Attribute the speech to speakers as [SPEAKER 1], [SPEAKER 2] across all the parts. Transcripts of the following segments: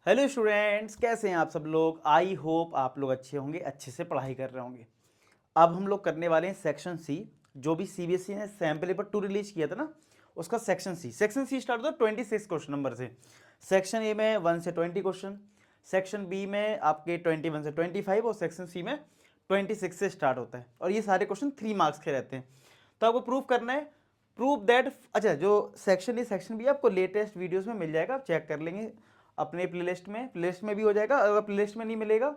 [SPEAKER 1] Hello students, कैसे हैं आप सब लोग। आई होप आप लोग अच्छे होंगे, अच्छे से पढ़ाई कर रहे होंगे। अब हम लोग करने वाले हैं सेक्शन सी, जो भी सीबीएसई ने सैम्पल पेपर 2 रिलीज किया था ना, उसका सेक्शन सी स्टार्ट होता है 26 क्वेश्चन नंबर से। सेक्शन ए में 1 से 20 क्वेश्चन, सेक्शन बी में आपके 21 से 25 और सेक्शन सी में 26 से स्टार्ट होता है। और ये सारे क्वेश्चन 3 मार्क्स के रहते हैं। तो आपको प्रूव करना है, प्रूव दैट। अच्छा, जो सेक्शन ए सेक्शन बी आपको लेटेस्ट वीडियोस में मिल जाएगा, आप चेक कर लेंगे अपने प्लेलिस्ट में भी हो जाएगा। अगर प्लेलिस्ट में नहीं मिलेगा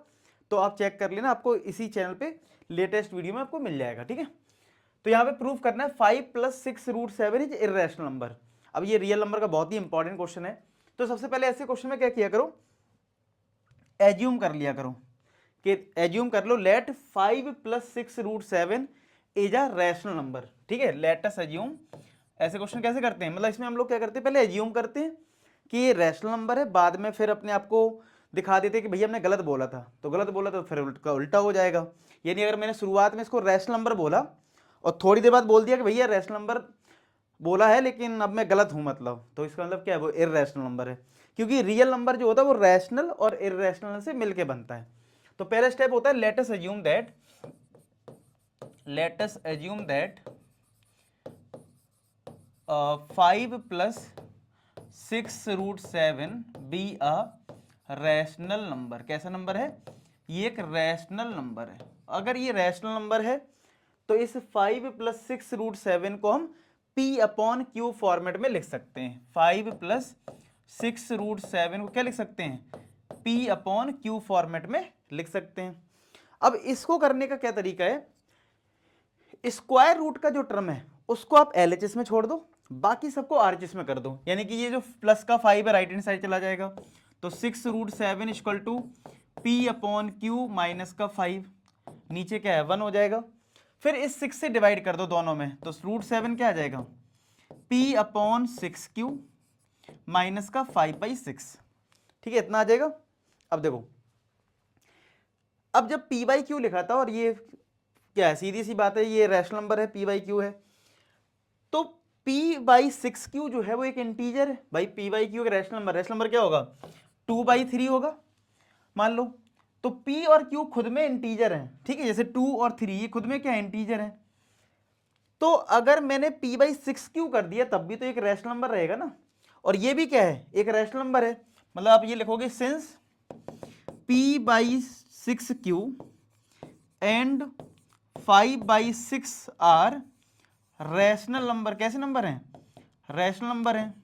[SPEAKER 1] तो आप चेक कर लेना, आपको इसी चैनल पे लेटेस्ट वीडियो में आपको मिल जाएगा, ठीक है। तो यहाँ पे प्रूव करना है 5 + 6√7 इज इर्रेशनल नंबर। अब ये रियल नंबर का बहुत ही इंपॉर्टेंट क्वेश्चन है। तो सबसे पहले ऐसे क्वेश्चन में क्या किया करो, एज्यूम कर लिया करो कि एज्यूम कर लो let 5 + 6√7 is a rational number, ठीक है। Let us assume. ऐसे क्वेश्चन कैसे करते हैं, मतलब इसमें हम लोग क्या करते हैं, पहले एज्यूम करते हैं कि ये रैशनल नंबर है, बाद में फिर अपने आप को दिखा देते हैं कि भैया हमने गलत बोला था, तो गलत बोला तो फिर उल्टा हो जाएगा। यानी अगर मैंने शुरुआत में इसको रैशनल नंबर बोला और थोड़ी देर बाद बोल दिया कि भैया रैशनल नंबर बोला है लेकिन अब मैं गलत हूं, मतलब तो इसका मतलब क्या है, वो इर्रेशनल नंबर है। क्योंकि रियल नंबर जो होता है वो रैशनल और इर्रेशनल से मिलके बनता है। तो पहला स्टेप होता है let us assume that 5 + 6√7 be a rational number. कैसा नंबर है ये, एक रैशनल नंबर है। अगर ये रैशनल नंबर है तो इस 5 + 6√7 को हम P/Q फॉर्मेट में लिख सकते हैं। 5 + 6√7 को क्या लिख सकते हैं, P/Q फॉर्मेट में लिख सकते हैं। अब इसको करने का क्या तरीका है, स्क्वायर रूट का जो टर्म है उसको आप LHS में छोड़ दो, बाकी सबको RHS में कर दो। यानी कि ये जो प्लस का 5 है राइट हैंड साइड चला जाएगा, तो 6√7 = P/Q माइनस का 5, नीचे क्या है 1 हो जाएगा। फिर इस 6 से डिवाइड कर दो दोनों में, तो √7 क्या आ जाएगा, P/6Q माइनस का 5/6, ठीक है, इतना आ जाएगा। अब देखो, अब जब P/Q लिखा था, और ये क्या है, सीधी सी बात है, ये रैशनल नंबर है, P/Q है, तो P/6Q जो है वो एक इंटीजर है भाई। P/Q एक रैशनल नंबर क्या होगा, 2/3 होगा मान लो। तो P और Q खुद में इंटीजर हैं, ठीक है, जैसे 2 और 3 ये खुद में क्या इंटीजर है। तो अगर मैंने P/6Q कर दिया तब भी तो एक रैशनल नंबर रहेगा ना, और ये भी क्या है, एक रैशनल नंबर है। मतलब आप ये लिखोगे since P/6Q and 5/6 are rational number. कैसे नंबर हैं, रैशनल नंबर हैं।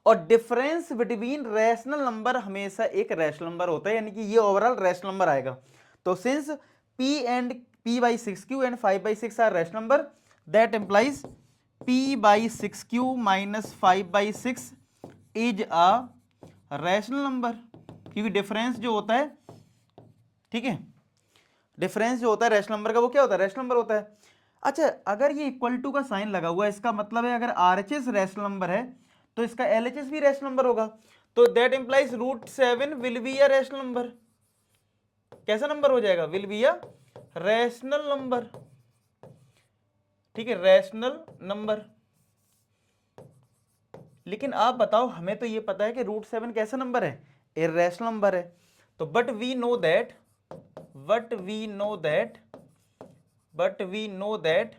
[SPEAKER 1] और डिफरेंस बिटवीन रैशनल नंबर हमेशा एक रैशनल नंबर होता है, यानी कि ये ओवरऑल रैशनल नंबर आएगा। तो since P/6Q and 5/6 are rational number, that implies P/6Q minus 5/6 is a rational number. क्योंकि डिफरेंस जो होता है, ठीक है, डिफरेंस जो होता है रैशनल नंबर का वो क्या होता है, रैशनल नंबर होता है। अच्छा, अगर ये इक्वल टू का साइन लगा हुआ है, इसका मतलब है अगर RHS रैशनल नंबर है तो इसका LHS भी रैशनल नंबर होगा। तो that implies √7 will be a rational number. कैसा नंबर हो जाएगा, will be a rational number, ठीक है, रैशनल नंबर। लेकिन आप बताओ, हमें तो ये पता है कि √7 कैसा नंबर है, इर्रेशनल नंबर है। तो but we know that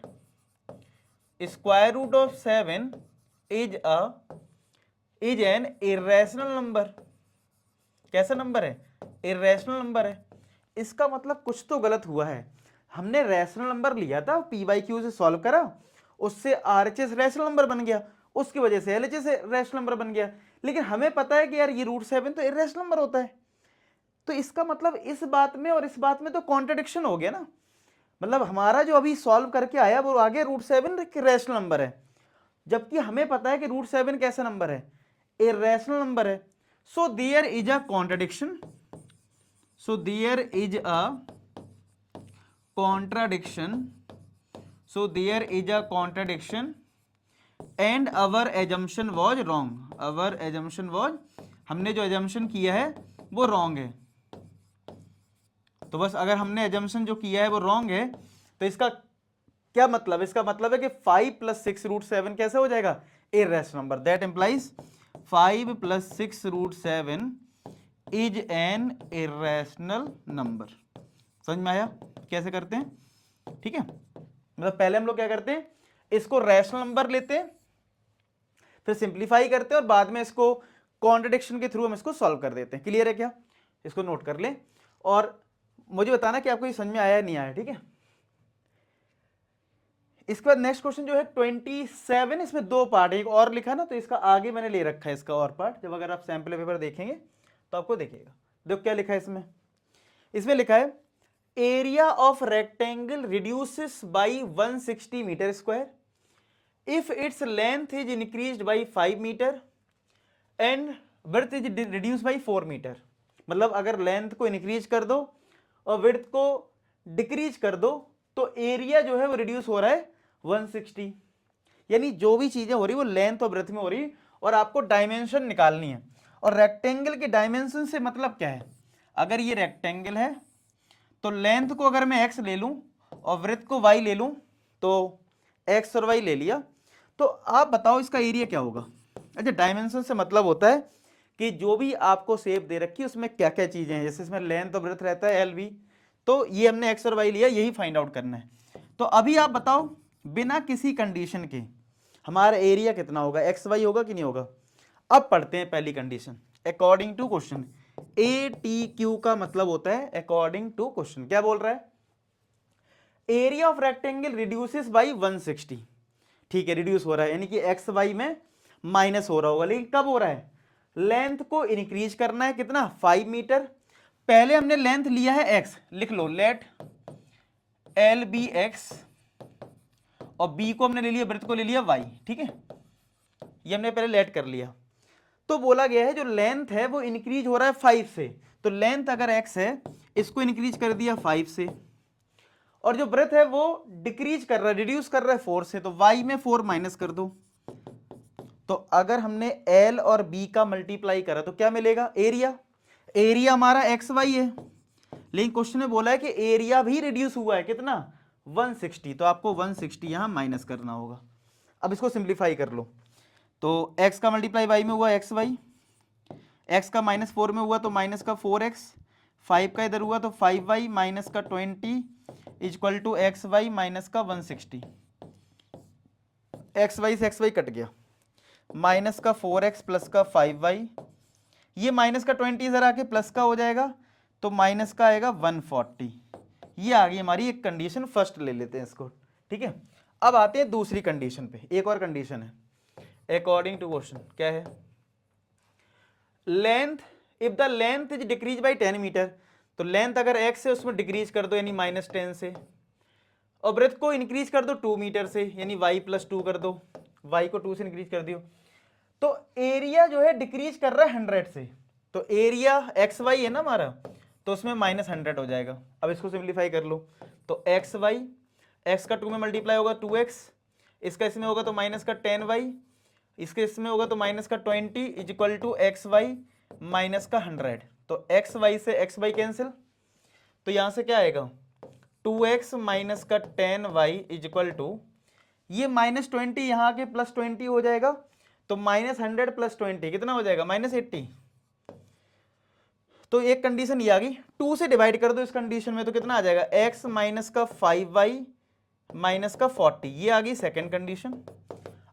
[SPEAKER 1] square root of 7 is an irrational number. कैसा नंबर है, इर्रेशनल नंबर है। इसका मतलब कुछ तो गलत हुआ है। हमने रैशनल नंबर लिया था, P/Q से सॉल्व करा, उससे RHS रैशनल नंबर बन गया, उसकी वजह से LHS रैशनल नंबर बन गया। लेकिन हमें पता है कि यार ये √7 तो इर्रेशनल नंबर होता है। तो इसका मतलब इस बात में और इस बात में तो कॉन्ट्रडिक्शन हो गया ना। मतलब हमारा जो अभी सॉल्व करके आया वो आगे √7 रैशनल नंबर है, जबकि हमें पता है कि √7 कैसा नंबर है, इर्रेशनल नंबर है। So there is a contradiction, so there is a contradiction and our assumption was wrong, हमने जो assumption किया है वो wrong है। तो बस अगर हमने assumption जो किया है वो wrong है तो इसका क्या मतलब, इसका मतलब है कि 5 + 6√7 कैसे हो जाएगा, irrational number. That implies 5 + 6√7 is an irrational number. समझ में आया कैसे करते हैं? ठीक है, मतलब पहले हम लोग क्या करते हैं, इसको रैशनल नंबर लेते हैं, फिर सिंप्लीफाई करते हैं और बाद में इसको कॉन्ट्रडिक्शन के थ्रू हम इसको सॉल्व कर देते हैं। क्लियर है क्या? इसको नोट कर लें और मुझे बताना कि आपको ये समझ में आया या नहीं आया। ठीक है, इसके बाद नेक्स्ट क्वेश्चन जो है 27, इसमें दो पार्ट, एक और लिखा ना, तो इसका आगे मैंने ले रखा है इसका और पार्ट। जब अगर आप सैंपल पेपर देखेंगे तो आपको देखिएगा। देखो क्या लिखा है इसमें, इसमें लिखा है area of rectangle reduces by 160 metre square if it's length is increased by 5 metre and width is reduce by 4 metre. मतलब अगर लेंथ को इंक्रीज कर दो और विड्थ को डिक्रीज कर दो तो एरिया जो है वो रिड्यूस हो रहा है 160। यानी जो भी चीजें हो रही वो लेंथ और ब्रेथ में हो रही और आपको डायमेंशन निकालनी है। और रेक्टेंगल के डायमेंशन से मतलब क्या है, अगर ये रेक्टेंगल है तो लेंथ को अगर मैं x ले लूं और ब्रेथ को y ले लूं तो x और y ले लिया, तो आप बताओ इसका एरिया क्या होगा। अच्छा, डायमेंशन से मतलब होता है कि जो भी आपको शेप दे रखी है उसमें क्या क्या चीजें हैं, जैसे इसमें लेंथ और ब्रेथ रहता है LB, तो ये हमने x और y लिया, यही फाइंड आउट करना है। तो अभी आप बताओ बिना किसी कंडीशन के हमारा एरिया कितना होगा, XY होगा कि नहीं होगा। अब पढ़ते हैं पहली condition. According to question, ATQ का मतलब होता है अकॉर्डिंग टू क्वेश्चन। क्या बोल रहा है, area of rectangle reduces by 160। ठीक है, रिड्यूस हो रहा है यानी कि XY में माइनस हो रहा होगा, लेकिन कब हो रहा है, लेंथ को इंक्रीज करना है कितना, 5 मीटर। पहले हमने लेंथ लिया है x, लिख लो लेट एल बी एक्स, और b को हमने ले लिया, वृत्त को ले लिया y। ठीक है, ये हमने पहले लेट कर लिया। तो बोला गया है जो लेंथ है वो इंक्रीज हो रहा है 5 से, तो लेंथ अगर x है इसको इंक्रीज कर दिया 5 से, और जो ब्रेथ है वो डिक्रीज कर रहा है, रिड्यूस कर रहा है 4 से, तो y में 4 माइनस कर दो। तो अगर हमने l और b का मल्टीप्लाई करा तो क्या मिलेगा, एरिया। एरिया हमारा XY है, लेकिन क्वेश्चन में बोला है कि एरिया भी रिड्यूस हुआ है कितना, 160, तो आपको 160 यहां माइनस करना होगा। अब इसको सिंप्लीफाई कर लो, तो x का मल्टीप्लाई y में हुआ XY, x का -4 में हुआ तो माइनस का 4x, 5 का इधर हुआ तो 5y माइनस का 20 इक्वल टू XY माइनस का 160। XY से XY कट गया, माइनस का 4x प्लस का 5y, ये माइनस का 20 इधर आके प्लस का हो जाएगा तो माइनस का आएगा 140। ये आ गई हमारी एक कंडीशन, फर्स्ट ले लेते हैं इसको। ठीक है, अब आते हैं दूसरी कंडीशन पे। एक और कंडीशन है अकॉर्डिंग टू क्वेश्चन, क्या है, length if the length is decrease by 10 metre, तो लेंथ अगर x है उसमें डिक्रीज कर दो यानी -10 से, और ब्रेथ को इंक्रीज कर दो 2 मीटर से यानी y + 2 कर दो, y को 2 से इंक्रीज कर दियो, तो एरिया जो है डिक्रीज कर रहा है 100 से, तो एरिया XY है ना हमारा, तो उसमें -100 हो जाएगा। अब इसको सिंप्लीफाई कर लो, तो XY, x का 2 में मल्टीप्लाई होगा 2x, इसका इसमें होगा तो माइनस का 10y, इसके इसमें होगा तो माइनस का 20 इक्वल टू XY माइनस का 100। तो XY से XY कैंसिल, तो यहां से क्या आएगा 2x माइनस का 10y इक्वल टू, ये -20 यहाँ के +20 हो जाएगा, तो -100 + 20 कितना हो जाएगा, -80। तो एक कंडीशन ये आ गई, 2 से डिवाइड कर दो इस कंडीशन में तो कितना आ जाएगा, x माइनस का 5y माइनस का 40, ये आ गई सेकेंड कंडीशन।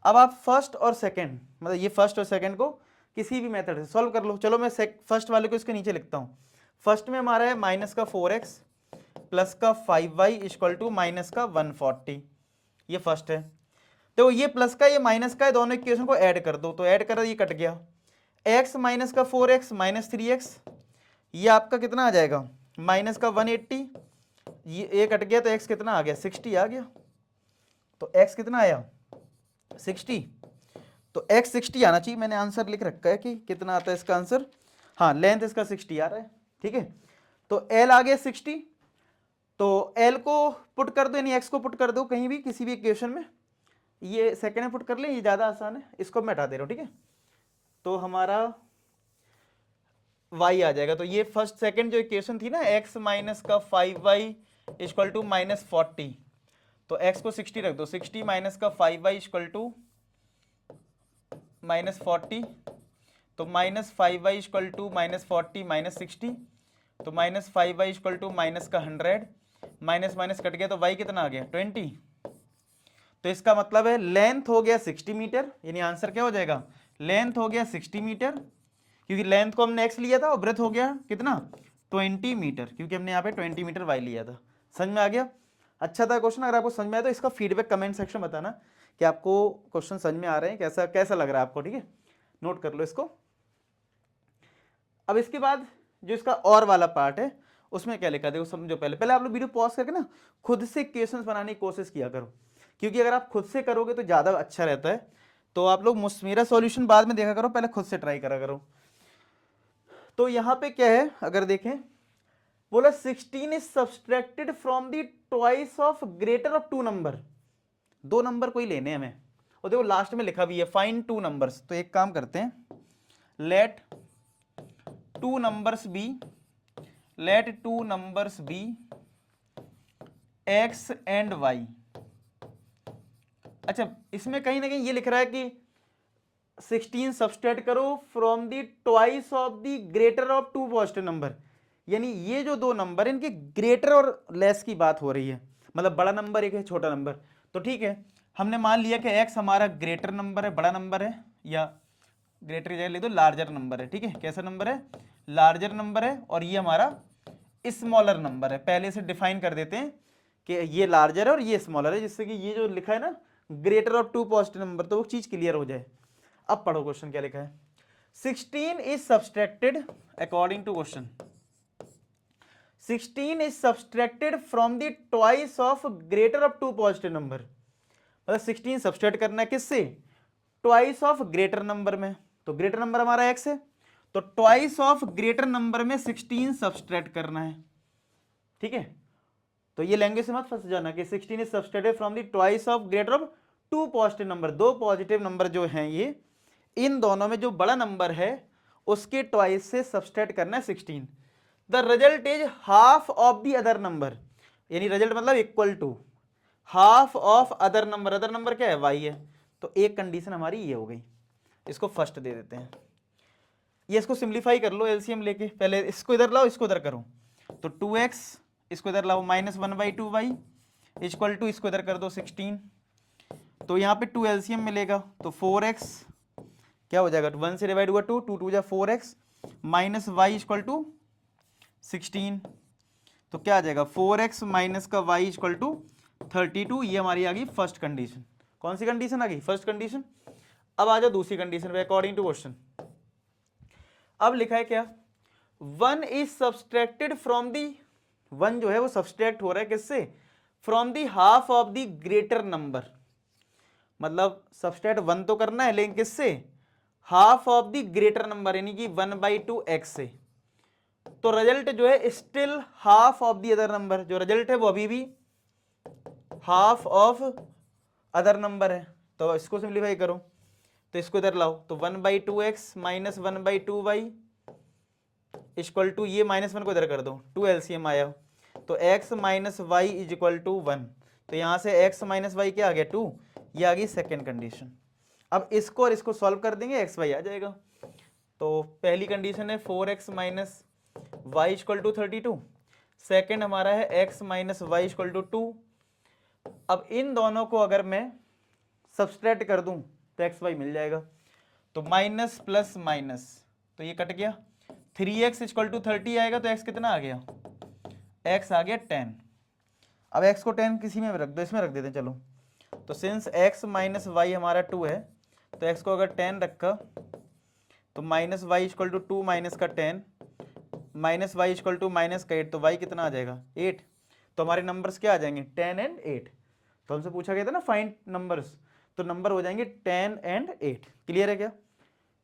[SPEAKER 1] अब आप फर्स्ट और सेकेंड, मतलब ये फर्स्ट और सेकेंड को किसी भी मेथड से सॉल्व कर लो। चलो मैं फर्स्ट वाले को इसके नीचे लिखता हूँ। फर्स्ट में हमारा है माइनस का 4x प्लस का 5y इक्वल टू माइनस का 140, ये फर्स्ट है। तो ये प्लस का ये माइनस का है, दोनों इक्वेशन को ऐड कर दो, तो ऐड करा ये कट गया, x माइनस का 4x माइनस 3x, ये आपका कितना आ जाएगा माइनस का 180, ये कट गया तो x कितना आ गया 60 आ गया, तो x कितना आया 60, तो x 60 आना चाहिए। मैंने आंसर लिख रखा है कि कितना आता है इसका आंसर, हाँ लेंथ इसका 60 आ रहा है। ठीक है, तो l आ गया 60, तो l को पुट कर दो यानी x को पुट कर दो कहीं भी किसी भी इक्वेशन में, ये सेकेंड में पुट कर ले, ये ज़्यादा आसान है, इसको मैं हटा दे रहा हूँ। ठीक है, तो हमारा y आ जाएगा, तो ये फर्स्ट सेकेंड जो इक्वेशन थी ना x माइनस का 5y इक्वल टू -40, तो x को 60 रख दो, 60 माइनस का 5y इक्वल टू -40, तो -5y इक्वल टू -40 -60, तो -5y इक्वल टू माइनस का 100, माइनस माइनस कट गया तो y कितना आ गया 20। तो इसका मतलब है लेंथ हो गया 60 मीटर, यानी आंसर क्या हो जाएगा, लेंथ हो गया 60 मीटर, क्योंकि लेंथ को हमने x लिया था और ब्रेथ हो गया कितना 20 मीटर, क्योंकि हमने यहाँ पे 20 मीटर y लिया था। समझ में आ गया? अच्छा था क्वेश्चन। अगर आपको समझ में आया तो इसका फीडबैक कमेंट सेक्शन में बताना कि आपको क्वेश्चन समझ में आ रहे हैं, कैसा कैसा लग रहा है आपको। ठीक है, नोट कर लो इसको। अब इसके बाद जो इसका और वाला पार्ट है उसमें क्या लिखा, देखो समझो। पहले पहले आप लोग वीडियो पॉज करके ना खुद से क्वेश्चंस बनाने की कोशिश किया करो, क्योंकि अगर आप खुद से करोगे तो ज़्यादा अच्छा रहता है। तो आप लोग मेरा सॉल्यूशन बाद में देखा करो, पहले खुद से ट्राई करा करो। तो यहाँ पे क्या है, अगर देखें, बोला 16 is subtracted from the twice of greater of two number. दो नंबर कोई लेने हमें, और देखो लास्ट में लिखा भी है फाइंड टू नंबर्स। तो एक काम करते हैं, let two numbers be x and y। अच्छा, इसमें कहीं ना कहीं ये लिख रहा है कि 16 सब्सट्रैक्ट करो from the twice of the greater of two positive number, यानी ये जो दो नंबर इनके ग्रेटर और लेस की बात हो रही है, मतलब बड़ा नंबर एक है छोटा नंबर। तो ठीक है, हमने मान लिया कि x हमारा ग्रेटर नंबर है, बड़ा नंबर है, या ग्रेटर की जगह ले दो लार्जर नंबर है। ठीक है, कैसा नंबर है, लार्जर नंबर है, और ये हमारा स्मॉलर नंबर है। पहले से डिफाइन कर देते हैं कि ये लार्जर है और ये स्मॉलर है, जिससे कि ये जो लिखा है ना greater of two positive number, तो वो चीज क्लियर हो जाए। अब पढ़ो क्वेश्चन क्या लिखा है। 16 is subtracted according to question, 16 is subtracted from the twice of greater of two positive number. मतलब 16 सब्सट्रैक्ट करना है किससे, ट्वाइस ऑफ ग्रेटर नंबर में। तो ग्रेटर नंबर हमारा x है, तो ट्वाइस ऑफ ग्रेटर नंबर में 16 सब्सट्रैक्ट करना है। ठीक है, तो ये लैंग्वेज से मत फंस जाना कि 16 is subtracted from the twice of greater of two positive number. दो पॉजिटिव नंबर जो हैं ये, इन दोनों में जो बड़ा नंबर है उसके ट्वाइस से सब्सट्रैक्ट करना है 16। The result is half of the other number, यानी रिजल्ट मतलब equal to half of other number. Other number क्या है, y है। तो एक कंडीशन हमारी ये हो गई, इसको फर्स्ट दे देते हैं। ये इसको सिंप्लीफाई कर लो एलसीएम लेके, पहले इसको इधर लाओ इसको इधर करो, तो 2x इसको इधर लाओ -1/2y इक्वल टू इसको इधर कर दो 16। तो यहाँ पे 2 एलसीएम मिलेगा, तो 4x क्या हो जाएगा, 1 से डिवाइड हुआ 2, 2 2 जा 4x minus y equal to 16। तो क्या आ जाएगा 4x माइनस का y इक्वल टू 32। ये हमारी आ गई फर्स्ट कंडीशन। कौन सी कंडीशन आ गई, फर्स्ट कंडीशन। अब आ जाओ दूसरी कंडीशन पे अकॉर्डिंग टू क्वेश्चन। अब लिखा है क्या, 1 इज सब्सट्रैक्टेड फ्रॉम दी, 1 जो है वो सब्सट्रैक्ट हो रहा है किससे, from the half of the greater number. मतलब सब्सट्रैक्ट 1 तो करना है, लेकिन किससे, half of the greater number, यानी कि 1/2 x से। तो रिजल्ट जो है still half of the other number, जो रिजल्ट है वो अभी भी हाफ ऑफ अदर नंबर है। तो इसको सिंप्लीफाई करो, तो इसको इधर लाओ, तो 1/2x minus 1/2y equal to, ये -1 को इधर कर दो, 2 एलसीएम आया, तो x minus y is equal to 1। तो यहां से x माइनस वाई क्या आ गया 2, ये आ गई सेकेंड कंडीशन। अब इसको और इसको सॉल्व कर देंगे, एक्स वाई आ जाएगा। तो पहली कंडीशन है 4x minus y equal to 32, second हमारा है x minus y equal to 2। अब इन दोनों को अगर मैं सब्सट्रैक्ट कर दूं तो एक्स वाई मिल जाएगा, तो माइनस प्लस माइनस, तो ये कट गया, 3x इक्वल टू 30 आएगा, तो x कितना आ गया, x आ गया 10। अब x को 10 किसी में रख दो, इसमें रख देते हैं चलो। तो सिंस x माइनस वाई हमारा 2 है, तो x को अगर 10 रखा तो minus y equal to 2 minus का 10 minus y equal to minus का 8, तो y कितना आ जाएगा 8। तो हमारे नंबर्स क्या आ जाएंगे 10 एंड 8। तो हमसे पूछा गया था ना फाइंड नंबर्स, तो नंबर हो जाएंगे 10 एंड 8। क्लियर है क्या?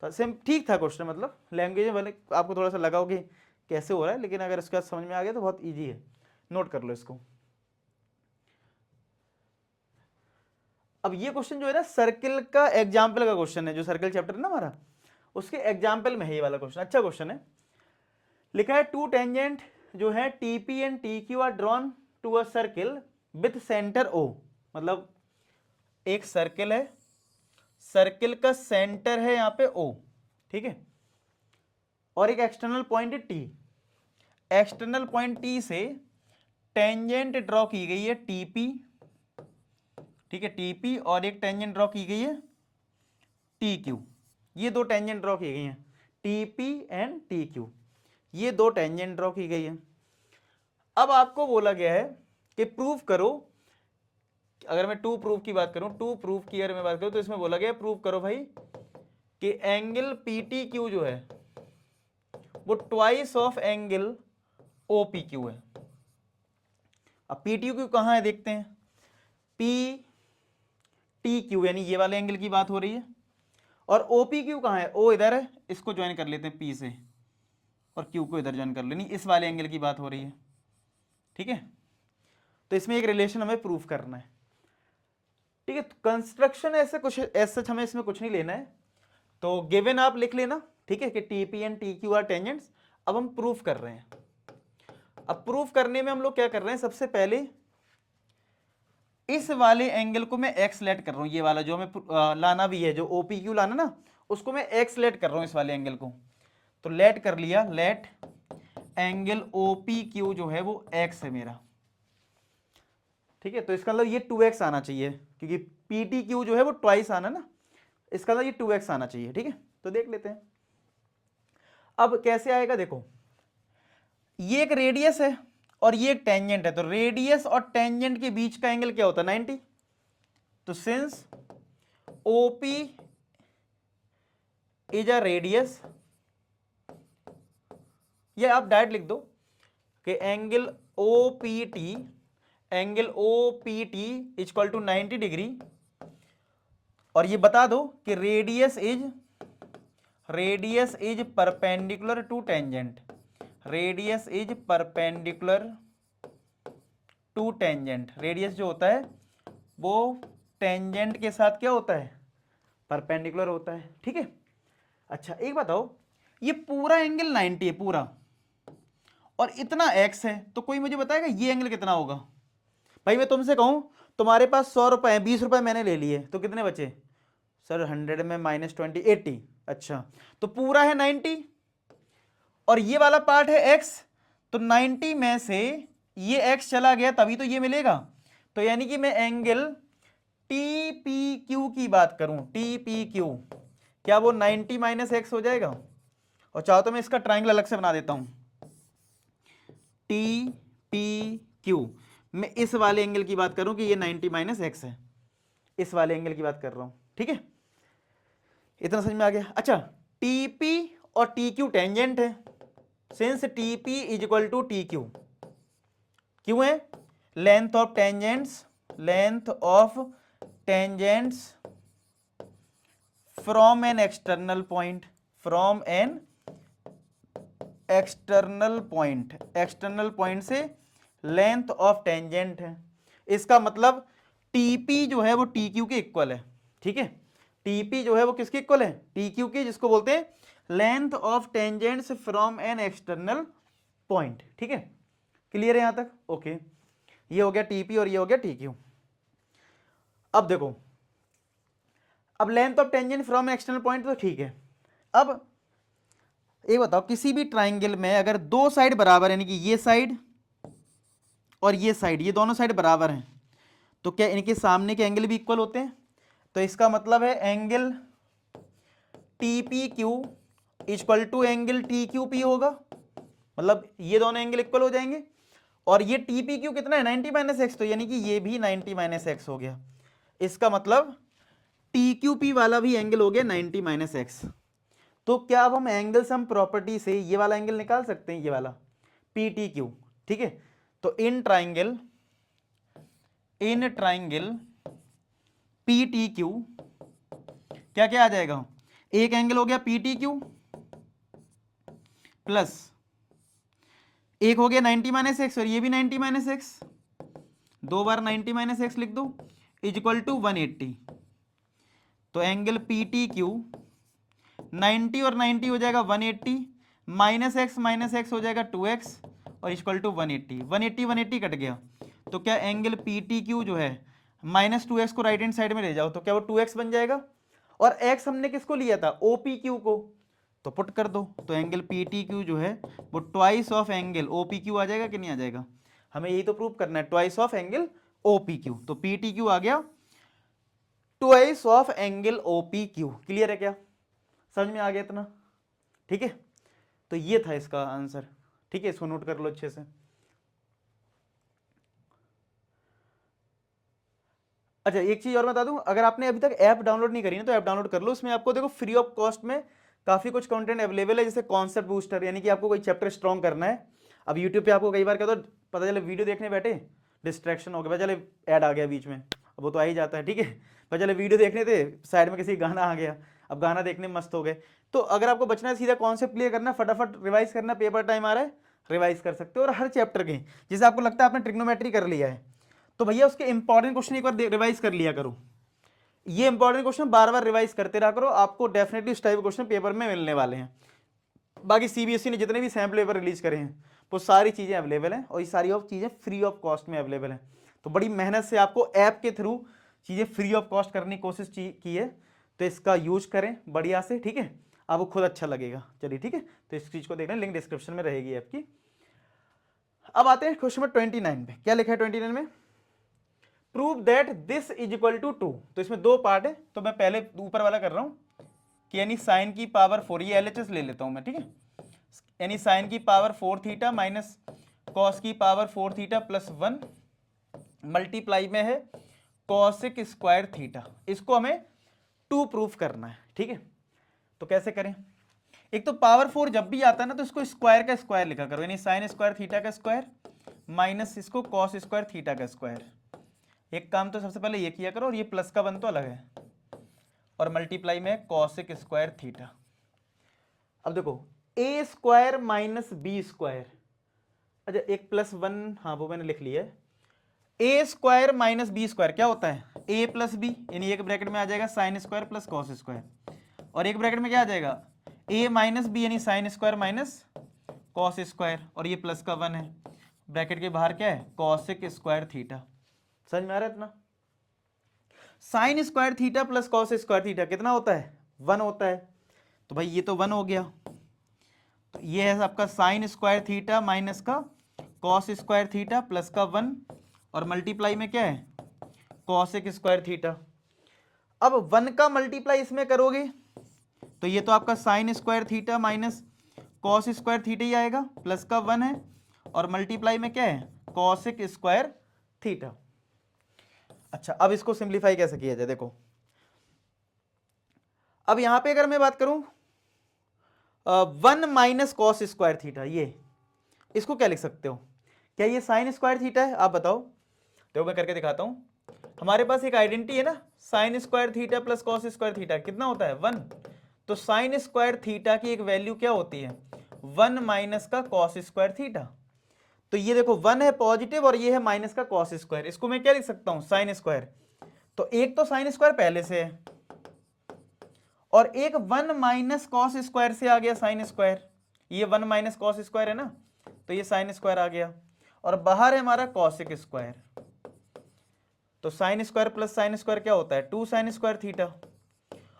[SPEAKER 1] तो सेम ठीक था क्वेश्चन, मतलब लैंग्वेज में भले आपको थोड़ा सा लगाओ कि कैसे हो रहा है, लेकिन अगर इसका समझ में आ गया तो बहुत ईजी है। नोट कर लो इसको। अब ये क्वेश्चन जो है ना सर्किल का एग्जाम्पल का क्वेश्चन है, जो सर्किल चैप्टर है ना हमारा, उसके एग्जाम्पल में है ये वाला क्वेश्चन। अच्छा क्वेश्चन है। लिखा है 2 टेंजेंट जो है TP and TQ are drawn to a circle with centre O। मतलब एक सर्किल है, सर्किल का सेंटर है यहाँ पे O, ठीक है। और एक एक्सटर्नल पॉइंट है टी। एक्सटर्नल पॉइंट टी से टेंजेंट ड्रॉ की गई है टीपी, ठीक है, टीपी, और एक टेंजेंट ड्रॉ की गई है टी क्यू। ये दो टेंजेंट ड्रॉ की गई हैं, टीपी एंड टी क्यू, ये दो टेंजेंट ड्रॉ की गई है। अब आपको बोला गया है कि प्रूव करो, अगर मैं टू प्रूफ की बात करूं, टू प्रूफ की अगर मैं बात करूं तो इसमें बोला गया है प्रूव करो भाई कि एंगल पी टी क्यू जो है वो twice of angle O P Q है। अब पी टी क्यू कहां है देखते हैं, पी टी क्यू यानी ये वाले एंगल की बात हो रही है, और ओ पी क्यू कहां है, ओ इधर है, इसको ज्वाइन कर लेते हैं पी से, और क्यू को इधर ज्वाइन कर लेनी, इस वाले एंगल की बात हो रही है, ठीक है। तो इसमें एक रिलेशन हमें प्रूफ करना है, ठीक है। कंस्ट्रक्शन ऐसे कुछ ऐसे हमें इसमें कुछ नहीं लेना है, तो गिवन आप लिख लेना, ठीक है, कि T P and T Q R tangents. अब हम प्रूफ कर रहे हैं। अब प्रूफ करने में हम लोग क्या कर रहे हैं, सबसे पहले इस वाले एंगल को मैं एक्स लेट कर रहा हूं, ये वाला जो हमें लाना भी है, जो ओ पी क्यू लाना ना, उसको मैं एक्स लेट कर रहा हूं, इस वाले एंगल को। तो लेट कर लिया, let angle O P Q जो है वो एक्स है मेरा, ठीक है। तो इसका मतलब ये 2x आना चाहिए, क्योंकि पी टी क्यू जो है वो ट्वाइस आना ना, इसका मतलब ये 2x आना चाहिए, ठीक है। तो देख लेते हैं अब कैसे आएगा। देखो ये एक रेडियस है और ये एक टेंजेंट है, तो रेडियस और टेंजेंट के बीच का एंगल क्या होता है, 90। तो since OP is a radius, ये आप डायरेक्ट लिख दो कि angle O P T, angle O P T is equal to 90 degree, और ये बता दो कि radius is perpendicular to tangent, radius is perpendicular to tangent. Radius जो होता है वो टेंजेंट के साथ क्या होता है, परपेंडिकुलर होता है, ठीक है। अच्छा एक बताओ, ये पूरा एंगल 90 है पूरा, और इतना x है, तो कोई मुझे बताएगा ये एंगल कितना होगा। भाई मैं तुमसे कहूं तुम्हारे पास 100 रुपए हैं, 20 रुपए मैंने ले लिए, तो कितने बचे सर, 100 में -20 80। अच्छा तो पूरा है 90 और ये वाला पार्ट है x, तो 90 में से ये x चला गया तभी तो ये मिलेगा। तो यानी कि मैं एंगल टी पी क्यू की बात करूं, टी पी क्यू, क्या वो 90 - x हो जाएगा। और चाहो तो मैं इसका ट्राइंगल अलग से बना देता हूं, टी पी क्यू, मैं इस वाले एंगल की बात करूं कि ये 90 - x है, इस वाले एंगल की बात कर रहा हूं, ठीक है। इतना समझ में आ गया। अच्छा टीपी और टी क्यू टेंजेंट है, since TP is equal to T Q, क्यों है, length of tangents, length of tangents from an external point, from an external point, external point से लेंथ ऑफ टेंजेंट है। इसका मतलब टीपी जो है वो टी क्यू के इक्वल है, ठीक है। टीपी जो है वो किसके इक्वल है, टी क्यू के, जिसको बोलते हैं length of tangents from an external point, ठीक है। क्लियर है यहां तक, ओके। ये हो गया टीपी और ये हो गया टी क्यू। अब देखो, अब length of tangent from external point तो ठीक है। अब ये बताओ, किसी भी ट्राइंगल में अगर दो साइड बराबर यानी कि ये साइड और ये साइड, ये दोनों साइड बराबर हैं, तो क्या इनके सामने के एंगल भी इक्वल होते हैं। तो इसका मतलब है angle T P Q equal to angle T Q P होगा, मतलब ये दोनों एंगल इक्वल हो जाएंगे। और ये टी पी क्यू कितना है, 90 - x, तो यानी कि ये भी 90 - x हो गया। इसका मतलब टी क्यू पी वाला भी एंगल हो गया 90 - x। तो क्या अब हम एंगल सम प्रॉपर्टी से ये वाला एंगल निकाल सकते हैं, ये वाला पी टी क्यू, ठीक है। तो in triangle P T Q क्या क्या आ जाएगा, एक एंगल हो गया पी टी क्यू प्लस एक हो गया 90 - x, और ये भी 90 - x, दो बार 90 - x लिख दो, इज इक्वल टू 180। तो एंगल पी टी क्यू 90 और 90 हो जाएगा 180, -x हो जाएगा 2x, और इक्वल टू 180, 180 कट गया। तो क्या एंगल पी टी क्यू जो है -2x को राइट हैंड साइड में ले जाओ, तो क्या वो 2x बन जाएगा। और x हमने किसको लिया था, ओ पी क्यू को, तो पुट कर दो, तो एंगल पी टी क्यू जो है वो twice of angle O P Q आ जाएगा कि नहीं आ जाएगा? हमें यही तो प्रूव करना है, twice of angle O P Q. तो पी टी क्यू आ गया twice of angle O P Q. Clear है क्या? समझ में आ गया इतना? ठीक है, तो ये था इसका आंसर। ठीक है, इसको नोट कर लो अच्छे से। अच्छा, एक चीज और बता दूं, अगर आपने अभी तक ऐप डाउनलोड नहीं करी ना तो ऐप डाउनलोड कर लो। उसमें आपको देखो फ्री ऑफ कॉस्ट में काफी कुछ कंटेंट अवेलेबल है, जैसे कॉन्सेप्ट बूस्टर, यानी कि आपको कोई चैप्टर स्ट्रॉन्ग करना है। अब यूट्यूब पे आपको कई बार क्या होता है, पता चले वीडियो देखने बैठे, डिस्ट्रैक्शन हो गया, पता चले ऐड आ गया बीच में, अब वो तो आ ही जाता है। ठीक है, पता चले वीडियो देखने थे, साइड में किसी गाना आ गया, अब गाना देखने में मस्त हो गए। तो अगर आपको बचना है, सीधा कॉन्सेप्ट क्लियर करना, फटाफट रिवाइज करना, पेपर टाइम आ रहा है, रिवाइज कर सकते हो। और हर चैप्टर के, जैसे आपको लगता है आपने ट्रिग्नोमेट्री कर लिया है, तो भैया उसके इंपॉर्टेंट क्वेश्चन एक बार रिवाइज कर लिया करो। ये इंपॉर्टेंट क्वेश्चन बार बार रिवाइज करते रहा करो, आपको डेफिनेटली इस टाइप क्वेश्चन पेपर में मिलने वाले हैं। बाकी सीबीएसई ने जितने भी सैम्पल पेपर रिलीज करे हैं वो सारी चीजें अवेलेबल हैं, और ये सारी चीजें फ्री ऑफ कॉस्ट में अवेलेबल हैं। तो बड़ी मेहनत से आपको ऐप के थ्रू चीजें फ्री ऑफ कॉस्ट करने की कोशिश की है, तो इसका यूज करें बढ़िया से। ठीक है, आपको खुद अच्छा लगेगा। चलिए ठीक है, तो इस चीज को देखना, लिंक डिस्क्रिप्शन में रहेगी ऐप की। अब आते हैं क्वेश्चन नंबर 29 पे। क्या लिखा है 29 में? Prove that this is equal to 2। तो इसमें दो पार्ट है, तो मैं पहले ऊपर वाला कर रहा हूं कि यानी साइन की पावर 4, ये एलएचएस ले लेता हूं मैं। ठीक है, यानी साइन की पावर 4 थीटा माइनस कॉस की पावर 4 थीटा प्लस 1 मल्टीप्लाई में है कॉसिक स्क्वायर थीटा। इसको हमें 2 प्रूफ करना है। ठीक है, तो कैसे करें? एक तो पावर 4 जब भी आता है ना, तो इसको स्क्वायर का स्क्वायर लिखा करो, यानी साइन स्क्वायर थीटा का स्क्वायर माइनस इसको कॉस स्क्वायर थीटा का स्क्वायर। एक काम तो सबसे पहले ये किया करो, और ये प्लस का वन तो अलग है, और मल्टीप्लाई में कॉसिक स्क्वायर थीटा। अब देखो, ए स्क्वायर माइनस बी स्क्वायर, अच्छा एक प्लस वन, हाँ वो मैंने लिख लिया है। ए स्क्वायर माइनस बी स्क्वायर क्या होता है? ए प्लस बी, यानी एक ब्रैकेट में आ जाएगा sine square plus cos square, और एक ब्रैकेट में क्या आ जाएगा? ए माइनस बी, यानी sine square minus cos square, और ये प्लस का वन है, ब्रैकेट के बाहर क्या है? Cosec square theta. समझ में आ रहा है इतना? Sign square theta plus cos square theta कितना होता है? 1 होता है। तो भाई ये तो 1 हो गया, तो ये है आपका साइन स्क्वायर थीटा माइनस का कॉस स्क्वायर थीटा प्लस का 1, और मल्टीप्लाई में क्या है? Cosec square theta. अब 1 का मल्टीप्लाई इसमें करोगे तो ये तो आपका sine square theta minus cos square theta ही आएगा, प्लस का 1 है, और मल्टीप्लाई में क्या है? Cosec square theta. अच्छा, अब इसको सिंप्लीफाई कैसे किया जाए? देखो, अब यहां पे अगर मैं बात करूं 1 माइनस कॉस स्क्वायर थीटा, ये इसको क्या लिख सकते हो? क्या ये साइन स्क्वायर थीटा है? आप बताओ। देखो मैं करके दिखाता हूं। हमारे पास एक आइडेंटिटी है ना, sign square theta plus cos square theta कितना होता है? 1। तो साइन स्क्वायर थीटा की एक वैल्यू क्या होती है? 1 माइनस का कॉस स्क्वायर थीटा। तो ये देखो 1 है पॉजिटिव, और ये है माइनस का कॉस स्क्वायर, इसको मैं क्या लिख सकता हूं? Sine square. तो एक तो साइन स्क्वायर पहले से है, और एक 1 माइनस कॉस स्क्वायर से आ गया साइन स्क्वायर। ये 1 माइनस कॉस स्क्वायर है ना, तो ये साइन स्क्वायर आ गया, और बाहर है हमारा कॉसिक स्क्वायर। तो sine square plus sine square क्या होता है? 2 साइन स्क्वायर थीटा।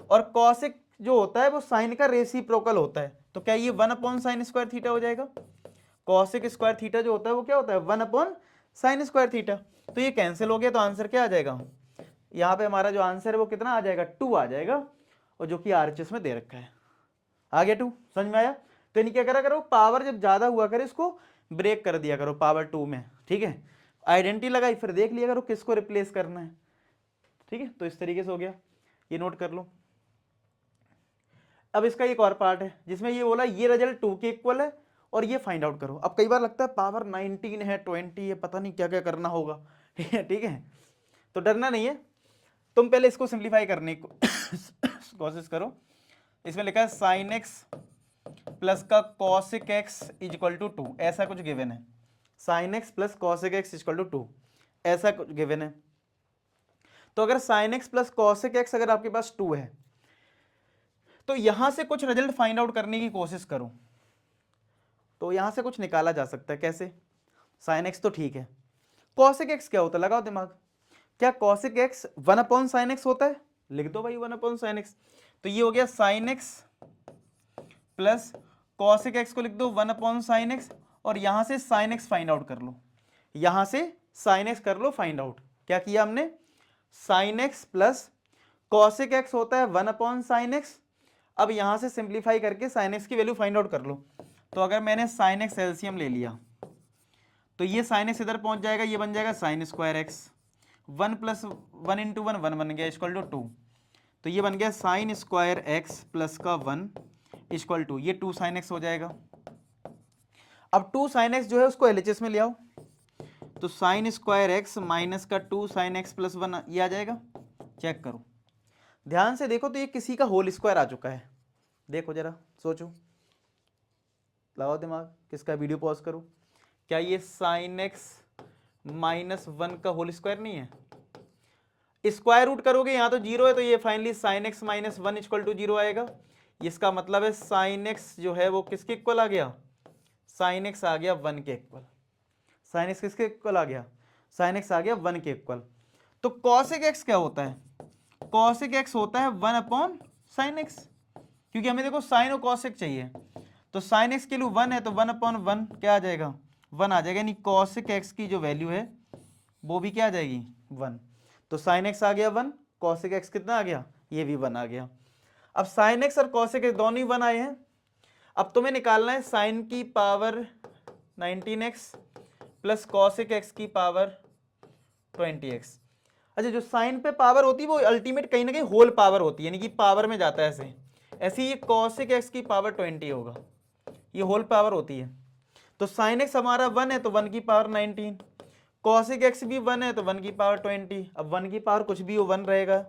[SPEAKER 1] और कॉसिक जो होता है वो साइन का रेसिप्रोकल होता है, तो क्या ये 1 अपॉन साइन स्क्वायर थीटा हो जाएगा? कॉसिक स्क्वायर थीटा जो होता है वो क्या होता है? 1 अपॉन साइन स्क्वायर थीटा। तो ये कैंसिल हो गया, तो आंसर क्या आ जाएगा? यहाँ पे हमारा जो आंसर है वो कितना आ जाएगा? 2 आ जाएगा, और जो कि आरएचएस में दे रखा है। आ गया 2? समझ में आया? तो इन्हें क्या करा करो, पावर जब ज्यादा हुआ करे इसको ब्रेक कर दिया करो पावर 2 में। ठीक है, आइडेंटिटी लगाई, फिर देख लिया करो किसको रिप्लेस करना है। ठीक है, तो इस तरीके से हो गया, ये नोट कर लो। अब इसका एक और पार्ट है जिसमें ये बोला ये रिजल्ट 2 के इक्वल है, और ये फाइंड आउट करो। अब कई बार लगता है पावर 19 है, 20 है, पता नहीं क्या क्या करना होगा। ठीक है, तो डरना नहीं है, तुम पहले इसको सिंप्लीफाई करने की कोशिश करो। इसमें लिखा है साइन एक्स प्लस का cosec x is equal to 2, ऐसा कुछ गिवन है। Sine x plus cosec x is equal to 2, ऐसा कुछ गिवन है। तो अगर sine x plus cosec x अगर आपके पास 2 है, तो यहां से कुछ रिजल्ट फाइंड आउट करने की कोशिश करो। तो यहां से कुछ निकाला जा सकता है, कैसे? साइन एक्स तो ठीक है, कॉसिक एक्स क्या होता है? लगाओ दिमाग। क्या cosec x 1 upon sine x होता है? लिख दो भाई 1 अपॉन साइन एक्स। तो ये हो गया sign x plus cosec x को लिख दो 1 अपॉन साइन एक्स, और यहां से साइन एक्स फाइंड आउट कर लो, यहां से साइन एक्स कर लो फाइंड आउट। क्या किया हमने, sign x plus cosec x होता है 1 अपॉन साइन एक्स। अब यहां से सिंप्लीफाई करके साइन एक्स की वैल्यू फाइंड आउट कर लो। तो अगर मैंने साइन एक्स एलसीएम ले लिया तो ये साइन एक्स इधर पहुंच जाएगा, ये बन जाएगा sine square x, 1 plus 1 into 1 1 बन गया इक्वल टू 2। तो ये बन गया साइन स्क्वायर एक्स प्लस का 1 इक्वल टू, ये 2 साइन एक्स हो जाएगा। अब 2 साइन एक्स जो है उसको एलएचएस में ले आओ, तो साइन स्क्वायर एक्स माइनस का 2 साइन एक्स प्लस 1 ये आ जाएगा। चेक करो, ध्यान से देखो, तो ये किसी का होल स्क्वायर आ चुका है। देखो जरा, सोचो, लगाओ दिमाग, किसका, वीडियो पॉज करो। क्या ये साइन एक्स माइनस 1 का होल स्क्वायर नहीं है? स्क्वायर रूट करोगे, यहाँ तो 0 है, तो ये finally sine x minus 1 equal to 0 आएगा। इसका मतलब है साइन एक्स जो है वो किसके इक्वल आ गया, साइन एक्स आ गया 1 के इक्वल। साइन एक्स किसके इक्वल आ गया, साइन एक्स आ गया 1 के इक्वल। तो कॉसेक एक्स क्या होता है, कॉसेक एक्स होता है 1 अपॉन साइन एक्स, क्योंकि हमें देखो साइन और कॉसेक चाहिए। तो साइन एक्स के लिए 1 है, तो 1 अपॉन 1 क्या आ जाएगा, 1 आ जाएगा, यानी कॉसेक एक्स की जो वैल्यू है वो भी क्या आ जाएगी, 1। तो साइन एक्स आ गया 1, कॉसेक एक्स कितना आ गया, ये भी 1 आ गया। अब साइन एक्स और कॉसेक एक्स दोनों ही 1 आए हैं। अब तुम्हें निकालना है साइन की power 19x plus cosec x की पावर 20x। अच्छा, जो साइन पे पावर होती है वो अल्टीमेट कहीं ना कहीं होल पावर होती है, यानी कि पावर में जाता है ऐसे। ऐसे ये कॉसेक एक्स की पावर 20 होगा, ये होल पावर होती है। तो साइन एक्स हमारा 1 है, तो 1 की पावर 19, कॉसेक एक्स भी 1 है, तो 1 की पावर 20। अब 1 की पावर कुछ भी हो 1 रहेगा,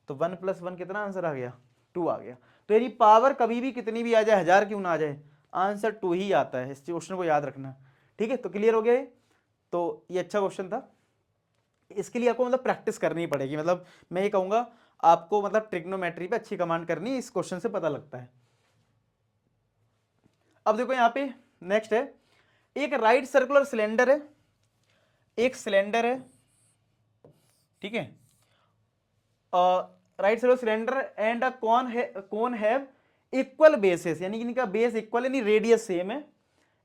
[SPEAKER 1] तो 1 प्लस 1 कितना आंसर आ गया, 2 आ गया। तो यदि पावर कभी भी कितनी भी आ जाए, 1000 क्यों ना आ जाए, आंसर 2 ही आता है। इस क्वेश्चन को याद रखना, ठीक है। तो क्लियर हो गया ये, तो ये अच्छा क्वेश्चन था। इसके लिए आपको मतलब प्रैक्टिस करनी पड़ेगी, मतलब मैं ये कहूंगा आपको, मतलब ट्रिग्नोमेट्री पे अच्छी कमांड करनी, इस क्वेश्चन से पता लगता है। अब देखो यहाँ पे नेक्स्ट है, एक राइट सर्कुलर सिलेंडर है, एक सिलेंडर है, ठीक है, right circular cylinder and a cone have equal bases, यानी कि इनका बेस इक्वल, यानी रेडियस सेम है,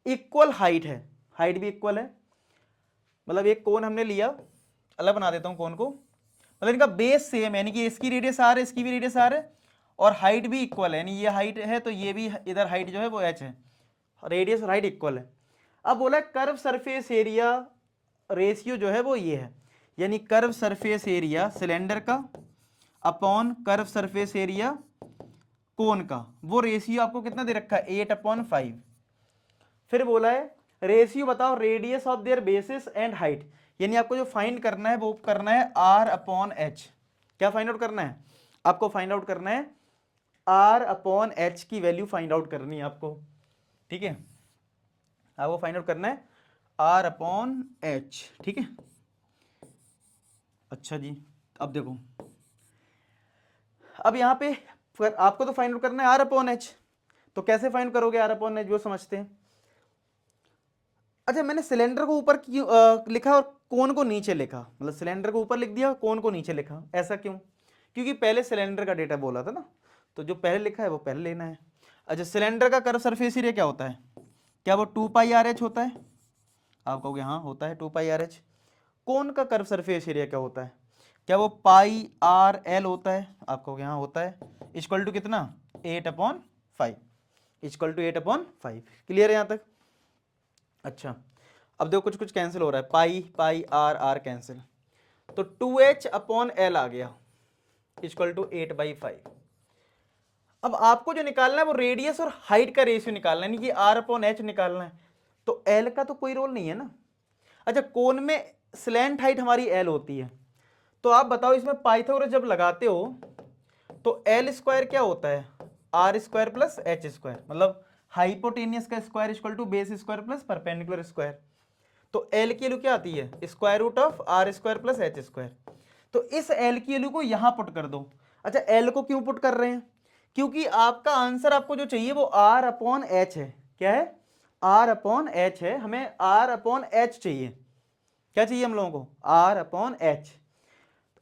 [SPEAKER 1] इक्वल हाइट है, हाइट भी इक्वल है। मतलब एक कोन हमने लिया, अलग बना देता हूं कोन को, मतलब इनका बेस सेम है, यानी कि इसकी रेडियस आर है, इसकी भी रेडियस आर है, और हाइट भी इक्वल है, यानी ये हाइट है तो ये भी इधर हाइट जो है वो एच है, रेडियस और हाइट इक्वल है। अब बोला कर्व सरफेस एरिया रेशियो जो है वो ये है, यानी कर्व सरफेस एरिया सिलेंडर का अपॉन कर्व सरफेस एरिया कोन का, वो रेशियो आपको कितना दे रखा है, 8/5। फिर बोला है रेशियो बताओ radius of their basis and height, यानी आपको जो फाइंड करना है वो करना है R/H। क्या फाइंड आउट करना है, आपको फाइंड आउट करना है R/H की वैल्यू फाइंड आउट करनी है आपको, ठीक है, आपको फाइंड आउट करना है R/H, ठीक है। अच्छा जी, अब देखो, अब यहाँ पे आपको तो फाइंड आउट करना है R/H, तो कैसे फाइंड करोगे R/H, वो समझते हैं। अच्छा, मैंने सिलेंडर को ऊपर क्यों लिखा और कोन को नीचे लिखा, मतलब सिलेंडर को ऊपर लिख दिया, कोन को नीचे लिखा, ऐसा क्यों, क्योंकि पहले सिलेंडर का डेटा बोला था ना, तो जो पहले लिखा है वो पहले लेना है। अच्छा, सिलेंडर का कर्व सरफेस एरिया क्या होता है, क्या वो 2πRH होता है, आप कहोगे हाँ होता है 2πRH। कोन का कर्व सरफेस एरिया क्या होता है, क्या वो πRL होता है, आप कहोगे हाँ होता है, इक्वल टू कितना 8/5, इक्वल टू 8/5। क्लियर है यहाँ तक। अच्छा, अब देखो कुछ कुछ कैंसिल हो रहा है, पाई पाई आर आर कैंसिल, तो 2H/L आ गया इक्वल टू 8/5। अब आपको जो निकालना है वो रेडियस और हाइट का रेशियो निकालना है, यानी कि R/H निकालना है, तो L का तो कोई रोल नहीं है ना। अच्छा, कोन में स्लैंट हाइट हमारी L होती है, तो आप बताओ इसमें पाइथागोरस जब लगाते हो तो L² क्या होता है, R² प्लस H², मतलब हाइपोटेनियस का square equal to base square plus perpendicular square. तो L की वैल्यू क्या आती है, square root of R² plus H²। तो इस L की वैल्यू को यहां पुट कर दो। अच्छा, L को क्यों पुट कर रहे हैं, क्योंकि आपका आंसर आपको जो चाहिए वो R/H है। क्या है, R/H है, हमें R/H चाहिए। क्या चाहिए हम लोगों को, R/H।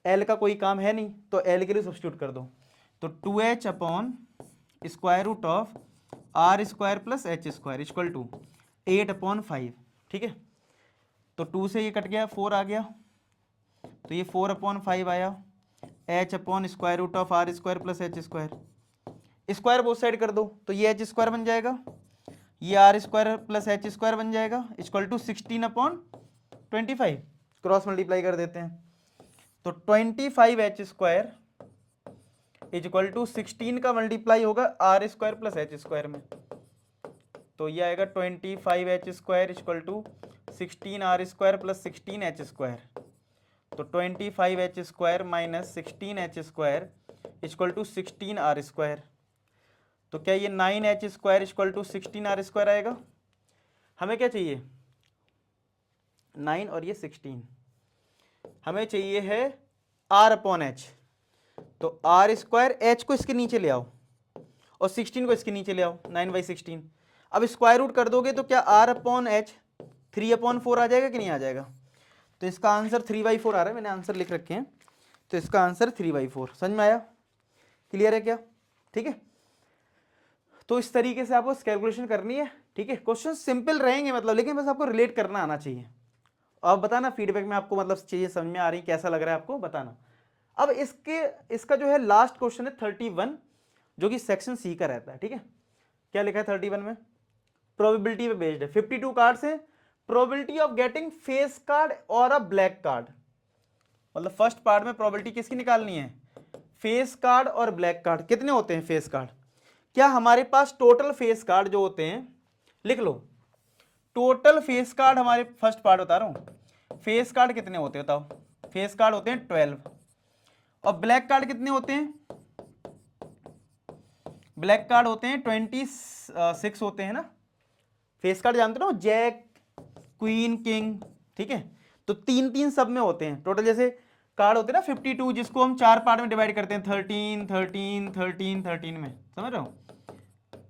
[SPEAKER 1] L का कोई काम है नहीं, तो L के लिए सब्स्टिट्यूट कर दो, तो square root of are square plus H square equal to 8/5, ठीक है। तो 2 से ये कट गया, 4 आ गया, तो ये 4/5 आया, h upon square root of are square plus H square, square both side कर दो तो ये एच स्क्वायर बन जाएगा, ये r square plus H square बन जाएगा इक्वल टू 16/25, क्रॉस मल्टीप्लाई कर देते हैं, तो 25 h square is equal to 16 का मल्टीप्लाई होगा r square plus H square में, तो ये आएगा 25 h square equal to 16 r square plus 16 h square, तो 25 h square minus 16 h square equal to 16 r square, तो क्या ये 9 h square equal to 16 r square आएगा। हमें क्या चाहिए, 9 और ये 16, हमें चाहिए है आर अपॉन एच, तो आर स्क्वायर एच को इसके नीचे ले आओ और 16 को इसके नीचे ले आओ, 9/16। अब स्क्वायर रूट कर दोगे तो क्या आर अपॉन एच 3/4 आ जाएगा कि नहीं आ जाएगा, तो इसका आंसर 3/4 आ रहा है, मैंने आंसर लिख रखे हैं, तो इसका आंसर 3/4। समझ में आया, क्लियर है क्या, ठीक है। तो इस तरीके से आपको कैलकुलेशन करनी है, ठीक है। क्वेश्चन सिंपल रहेंगे मतलब, लेकिन बस आपको रिलेट करना आना चाहिए। अब बताना फीडबैक में आपको मतलब चीजें समझ में आ रही, कैसा लग रहा है आपको बताना। अब इसका जो है लास्ट क्वेश्चन है 31, जो कि सेक्शन सी का रहता है, ठीक है। क्या लिखा है 31 में, प्रोबेबिलिटी पे बेस्ड है, 52 कार्ड्स है, probability of getting face card और अ ब्लैक कार्ड, मतलब फर्स्ट पार्ट में प्रोबेबिलिटी किसकी निकालनी है, फेस कार्ड और ब्लैक कार्ड। कितने होते हैं फेस कार्ड, क्या हमारे पास टोटल फेस कार्ड जो होते हैं, लिख लो टोटल फेस कार्ड, हमारे फर्स्ट पार्ट बता रहा हूं, फेस कार्ड कितने होते हैं बताओ, फेस कार्ड होते हैं 12, और ब्लैक कार्ड कितने होते हैं, ब्लैक कार्ड होते हैं 26 होते हैं ना। फेस कार्ड जानते हो ना, जैक क्वीन किंग, ठीक है, तो 3-3 सब में होते हैं टोटल। जैसे कार्ड होते हैं ना 52, जिसको हम 4 पार्ट में डिवाइड करते हैं, 13 13 13 13 में, समझ रहे हो,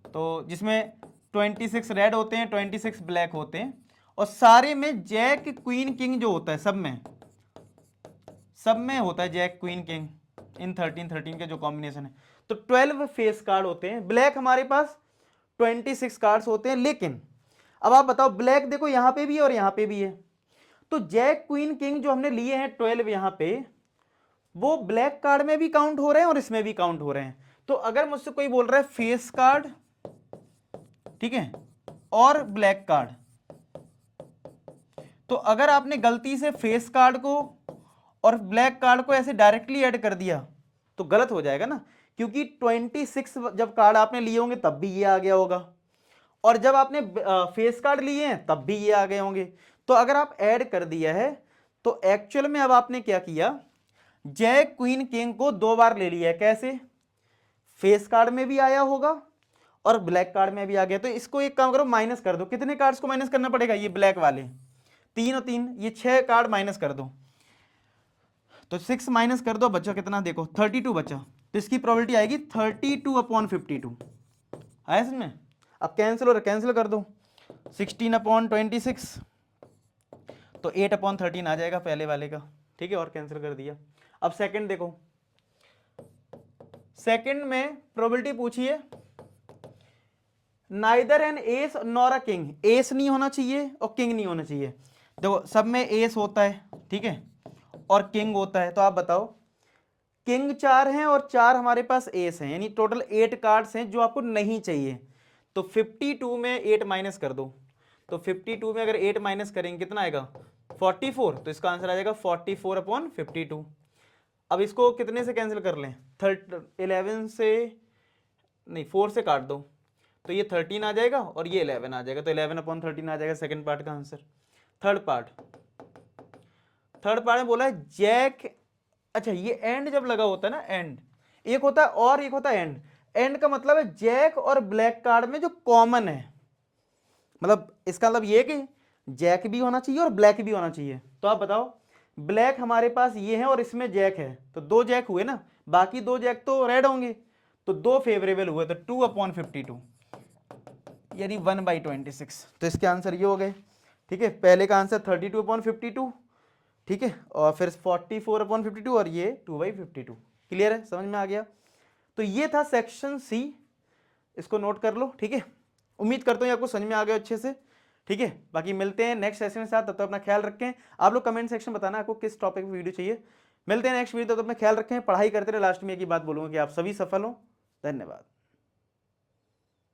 [SPEAKER 1] तो जिसमें 26 रेड होते हैं, 26 ब्लैक होते हैं, और सारे में जैक क्वीन किंग जो होता है सब में होता है जैक क्वीन किंग इन 13 13 के जो कॉम्बिनेशन है, तो 12 फेस कार्ड होते हैं। ब्लैक हमारे पास 26 कार्ड्स होते हैं, लेकिन अब आप बताओ ब्लैक देखो यहां पे भी है और यहां पे भी है, तो जैक क्वीन किंग जो हमने लिए हैं 12 यहां पे, वो ब्लैक कार्ड में भी काउंट हो रहे हैं और इसमें भी काउंट हो रहे हैं। तो अगर मुझसे कोई बोल रहा है फेस कार्ड, ठीक है, और ब्लैक कार्ड, तो अगर आपने गलती से फेस कार्ड को और ब्लैक कार्ड को ऐसे डायरेक्टली ऐड कर दिया तो गलत हो जाएगा ना, क्योंकि 26 जब कार्ड आपने लिए होंगे तब भी ये आ गया होगा, और जब आपने फेस कार्ड लिए हैं तब भी ये आ गए होंगे। तो अगर आप ऐड कर दिया है तो एक्चुअल में अब आपने क्या किया, जैक क्वीन किंग को 2 बार ले लिया है। कैसे, फेस कार्ड में भी आया होगा और ब्लैक कार्ड में भी आ गया, तो इसको एक काम करो माइनस कर दो। कितने कार्ड्स को माइनस करना पड़ेगा, ये ब्लैक वाले 3 और 3, ये 6 कार्ड माइनस कर दो, तो 6 माइनस कर दो, बचा कितना देखो 32 बचा, तो इसकी प्रोबेबिलिटी आएगी 32/52। आया समझ में, अब कैंसिल कर दो, 16/26, तो 8/13 आ जाएगा पहले वाले का, ठीक है, और कैंसिल कर दिया। अब सेकंड देखो, सेकंड में प्रोबेबिलिटी पूछी है, neither an ace nor a king, ace नहीं होना चाहिए और किंग नहीं होना चाहिए। देखो सब में एस होता है, ठीक है, और किंग होता है, तो आप बताओ किंग 4 हैं और 4 हमारे पास एस हैं, यानी टोटल 8 कार्ड्स हैं जो आपको नहीं चाहिए। तो 52 में 8 माइनस कर दो, तो 52 में अगर 8 माइनस करेंगे कितना आएगा 44, तो इसका आंसर आ जाएगा 44/52। अब इसको कितने से कैंसिल कर लें, 11 से नहीं 4 से काट दो, तो ये 13 आ जाएगा और ये 11 आ जाएगा, तो 11/13 आ जाएगा सेकंड पार्ट का आंसर। थर्ड पार्ट में बोला है जैक, अच्छा ये एंड जब लगा होता है ना, एंड एक होता है और एक होता है एंड, एंड का मतलब है जैक और ब्लैक कार्ड में जो कॉमन है, मतलब इसका मतलब ये कि जैक भी होना चाहिए और ब्लैक भी होना चाहिए। तो आप बताओ ब्लैक हमारे पास ये है और इसमें जैक है, तो 2 जैक हुए ना, बाकी 2 जैक तो रेड होंगे, तो 2 फेवरेबल हुए, तो 2/52 यानी 1/26, तो इसके आंसर ये हो गए, ठीक है। पहले का आंसर 32/52, ठीक है, और फिर 44/52 और ये 2/52। क्लियर है, समझ में आ गया। तो ये था सेक्शन सी, इसको नोट कर लो, ठीक है। उम्मीद करता हूँ आपको समझ में आ गया अच्छे से। ठीक है, बाकी मिलते हैं नेक्स्ट सेशन के साथ, तब तक अपना ख्याल रखें। आप लोग कमेंट सेक्शन में बताना आपको किस टॉपिक पे वीडियो चाहिए। मिलते हैं नेक्स्ट वीडियो, तब तक अपना ख्याल रखें, पढ़ाई करते रहे। लास्ट में एक ही बात बोलूंगा कि आप सभी सफल हों। धन्यवाद।